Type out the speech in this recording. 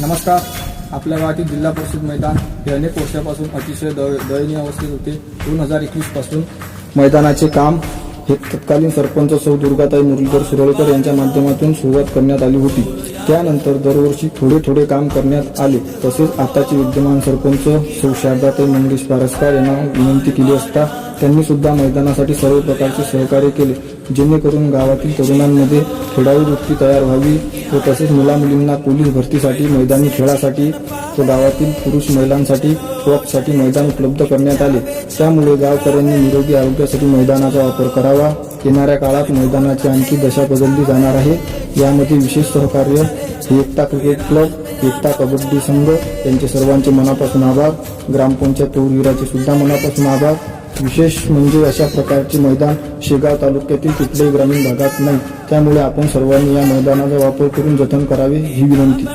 नमस्कार. आपल्या गावातील जिल्हा परिषद मैदान हे अनेक वर्षापासून अतिशय दयनीय अवस्थेत होते. 2021 पासून मैदानाचे काम हे तत्कालीन सरपंच सौ दुर्गाताई मुरलीधर सुरळकर यांच्या माध्यमातून सुरुवात करण्यात आली होती. त्यानंतर दरवर्षी थोडे काम करण्यात आले. तसेच आताचे विद्यमान सरपंच सौ शारदाताई मंगेश पारसकर यांना विनंती केली असता त्यांनी सुद्धा मैदानासाठी सर्व प्रकारचे सहकार्य केले, जेणेकरून गावातील तरुणांमध्ये खेळाडू वृत्ती तयार व्हावी व तसेच मुलामुलींना पोलीस भरतीसाठी, मैदानी खेळासाठी व गावातील पुरुष महिलांसाठी वॉकसाठी मैदान उपलब्ध करण्यात आले. त्यामुळे गावकऱ्यांनी निरोगी आरोग्यासाठी मैदानाचा वापर करावा. येणाऱ्या काळात मैदानाची आणखी दशा बदलली जाणार आहे. यामध्ये विशेष सहकार्य एकता क्रिकेट क्लब, एकता कबड्डी संघ यांचे सर्वांचे मनापासून आभार. ग्रामपंचायत तौरविराचे सुद्धा मनापासून आभार. विशेष म्हणजे अशा प्रकारचे मैदान शेगाव तालुक्यातील कुठल्याही ग्रामीण भागात नाही. त्यामुळे आपण सर्वांनी या मैदानाचा वापर करून जतन करावे ही विनंती.